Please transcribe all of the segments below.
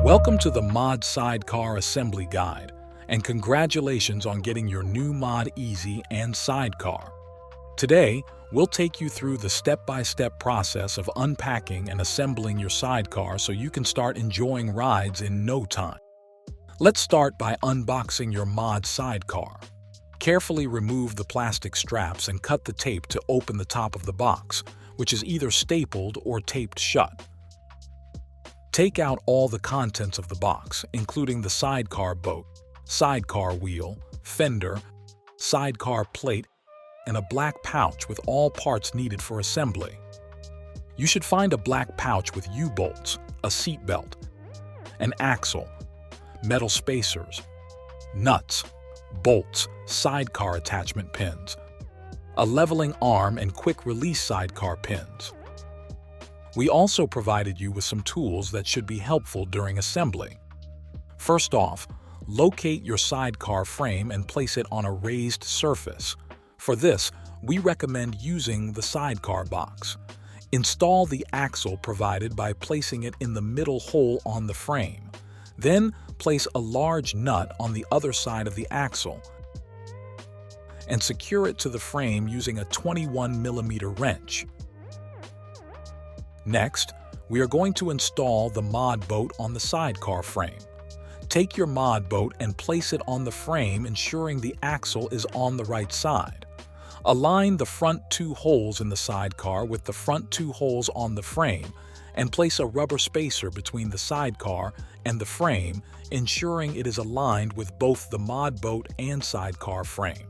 Welcome to the MOD Sidecar Assembly Guide, and congratulations on getting your new MOD Easy and Sidecar. Today, we'll take you through the step-by-step process of unpacking and assembling your sidecar so you can start enjoying rides in no time. Let's start by unboxing your MOD Sidecar. Carefully remove the plastic straps and cut the tape to open the top of the box, which is either stapled or taped shut. Take out all the contents of the box, including the sidecar boat, sidecar wheel, fender, sidecar plate, and a black pouch with all parts needed for assembly. You should find a black pouch with U-bolts, a seat belt, an axle, metal spacers, nuts, bolts, sidecar attachment pins, a leveling arm, and quick-release sidecar pins. We also provided you with some tools that should be helpful during assembly. First off, locate your sidecar frame and place it on a raised surface. For this, we recommend using the sidecar box. Install the axle provided by placing it in the middle hole on the frame. Then, place a large nut on the other side of the axle and secure it to the frame using a 21mm wrench. Next, we are going to install the MOD boat on the sidecar frame. Take your MOD boat and place it on the frame, ensuring the axle is on the right side. Align the front two holes in the sidecar with the front two holes on the frame and place a rubber spacer between the sidecar and the frame, ensuring it is aligned with both the MOD boat and sidecar frame.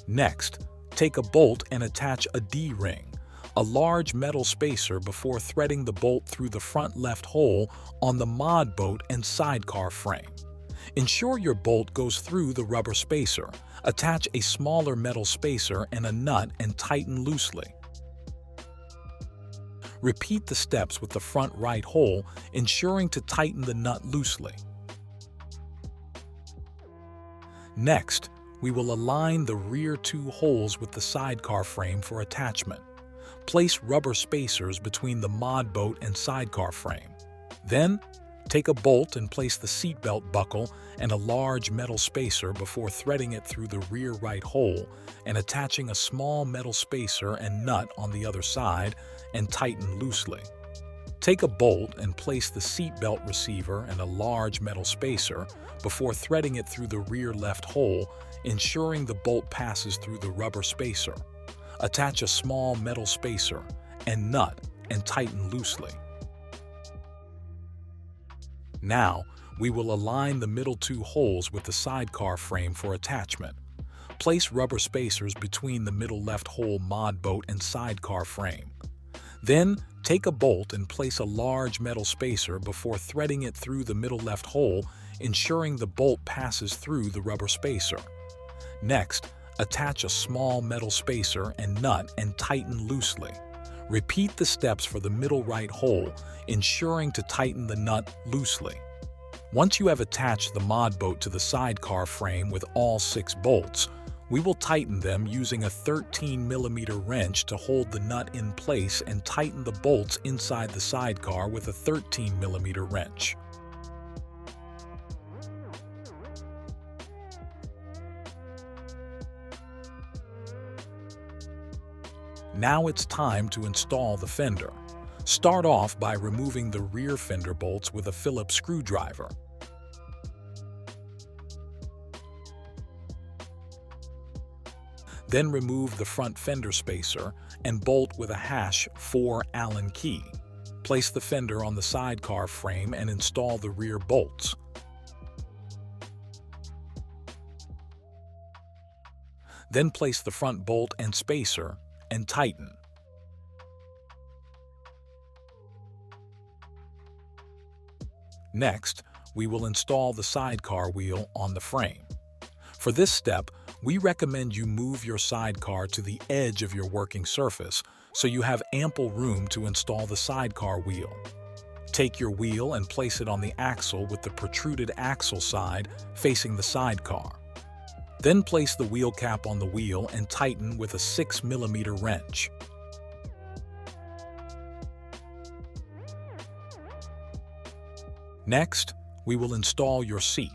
Next, take a bolt and attach a D-ring, a large metal spacer, before threading the bolt through the front left hole on the MOD boat and sidecar frame. Ensure your bolt goes through the rubber spacer. Attach a smaller metal spacer and a nut and tighten loosely. Repeat the steps with the front right hole, ensuring to tighten the nut loosely. Next, we will align the rear two holes with the sidecar frame for attachment. Place rubber spacers between the MOD boat and sidecar frame. Then, take a bolt and place the seatbelt buckle and a large metal spacer before threading it through the rear right hole and attaching a small metal spacer and nut on the other side and tighten loosely. Take a bolt and place the seatbelt receiver and a large metal spacer before threading it through the rear left hole, ensuring the bolt passes through the rubber spacer. Attach a small metal spacer and nut and tighten loosely. Now, we will align the middle two holes with the sidecar frame for attachment. Place rubber spacers between the middle left hole MOD boat and sidecar frame. Then, take a bolt and place a large metal spacer before threading it through the middle left hole, ensuring the bolt passes through the rubber spacer. Next, attach a small metal spacer and nut and tighten loosely. Repeat the steps for the middle right hole, ensuring to tighten the nut loosely. Once you have attached the MOD boat to the sidecar frame with all 6 bolts, we will tighten them using a 13mm wrench to hold the nut in place and tighten the bolts inside the sidecar with a 13mm wrench. Now it's time to install the fender. Start off by removing the rear fender bolts with a Phillips screwdriver. Then remove the front fender spacer and bolt with a #4 Allen key. Place the fender on the sidecar frame and install the rear bolts. Then place the front bolt and spacer and tighten. Next, we will install the sidecar wheel on the frame. For this step, we recommend you move your sidecar to the edge of your working surface so you have ample room to install the sidecar wheel. Take your wheel and place it on the axle with the protruded axle side facing the sidecar. Then place the wheel cap on the wheel and tighten with a 6mm wrench. Next, we will install your seat.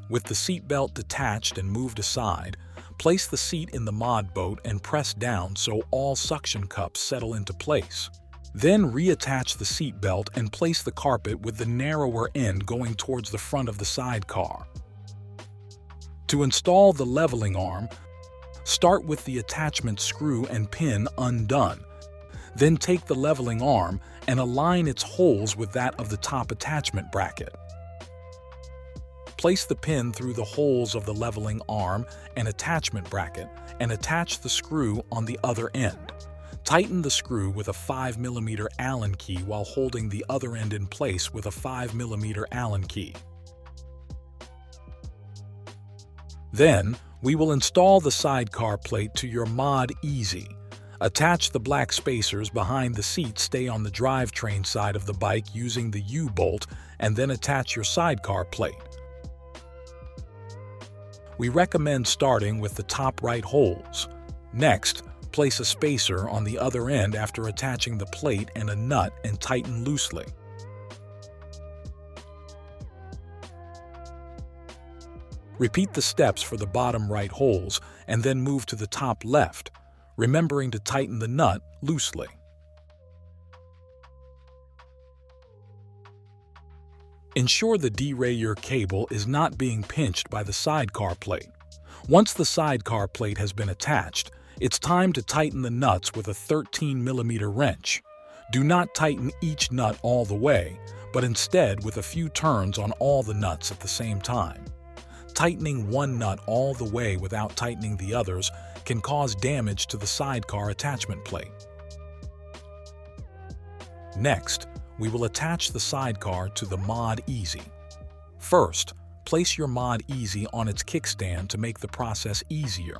With the seat belt detached and moved aside, place the seat in the MOD boat and press down so all suction cups settle into place. Then reattach the seat belt and place the carpet with the narrower end going towards the front of the sidecar. To install the leveling arm, start with the attachment screw and pin undone. Then take the leveling arm and align its holes with that of the top attachment bracket. Place the pin through the holes of the leveling arm and attachment bracket and attach the screw on the other end. Tighten the screw with a 5mm Allen key while holding the other end in place with a 5mm Allen key. Then, we will install the sidecar plate to your MOD Easy. Attach the black spacers behind the seat stay on the drivetrain side of the bike using the U-bolt and then attach your sidecar plate. We recommend starting with the top right holes. Next, place a spacer on the other end after attaching the plate and a nut and tighten loosely. Repeat the steps for the bottom right holes and then move to the top left, remembering to tighten the nut loosely. Ensure the derailleur cable is not being pinched by the sidecar plate. Once the sidecar plate has been attached, it's time to tighten the nuts with a 13mm wrench. Do not tighten each nut all the way, but instead with a few turns on all the nuts at the same time. Tightening one nut all the way without tightening the others can cause damage to the sidecar attachment plate. Next, we will attach the sidecar to the MOD Easy. First, place your MOD Easy on its kickstand to make the process easier.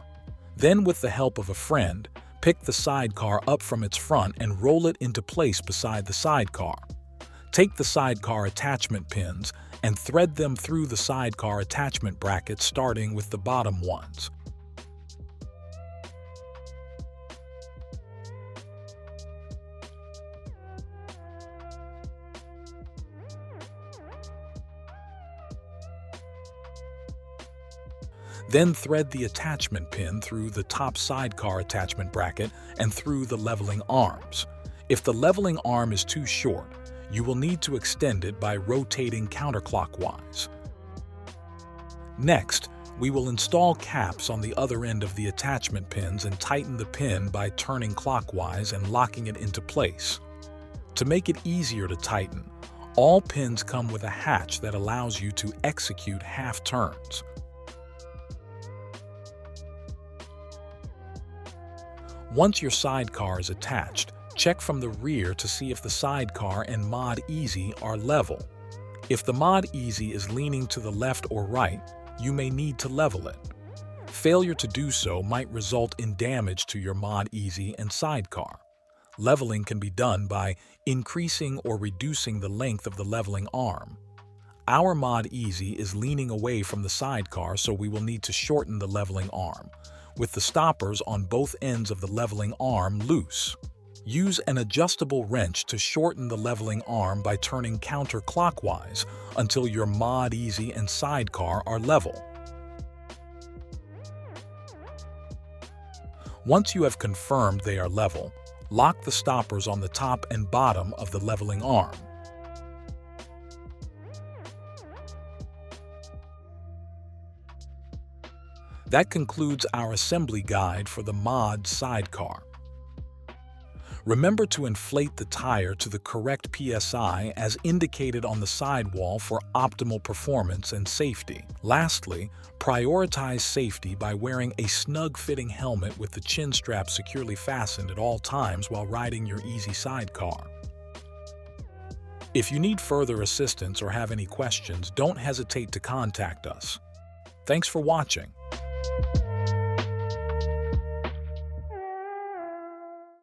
Then, with the help of a friend, pick the sidecar up from its front and roll it into place beside the sidecar. Take the sidecar attachment pins and thread them through the sidecar attachment brackets starting with the bottom ones. Then thread the attachment pin through the top sidecar attachment bracket and through the leveling arms. If the leveling arm is too short, you will need to extend it by rotating counterclockwise. Next, we will install caps on the other end of the attachment pins and tighten the pin by turning clockwise and locking it into place. To make it easier to tighten, all pins come with a hatch that allows you to execute half turns. Once your sidecar is attached, check from the rear to see if the sidecar and MOD Easy are level. If the MOD Easy is leaning to the left or right, you may need to level it. Failure to do so might result in damage to your MOD Easy and sidecar. Leveling can be done by increasing or reducing the length of the leveling arm. Our MOD Easy is leaning away from the sidecar, so we will need to shorten the leveling arm, with the stoppers on both ends of the leveling arm loose. Use an adjustable wrench to shorten the leveling arm by turning counterclockwise until your MOD Easy and sidecar are level. Once you have confirmed they are level, lock the stoppers on the top and bottom of the leveling arm. That concludes our assembly guide for the MOD sidecar. Remember to inflate the tire to the correct PSI as indicated on the sidewall for optimal performance and safety. Lastly, prioritize safety by wearing a snug-fitting helmet with the chin strap securely fastened at all times while riding your Easy Sidecar. If you need further assistance or have any questions, don't hesitate to contact us. Thanks for watching.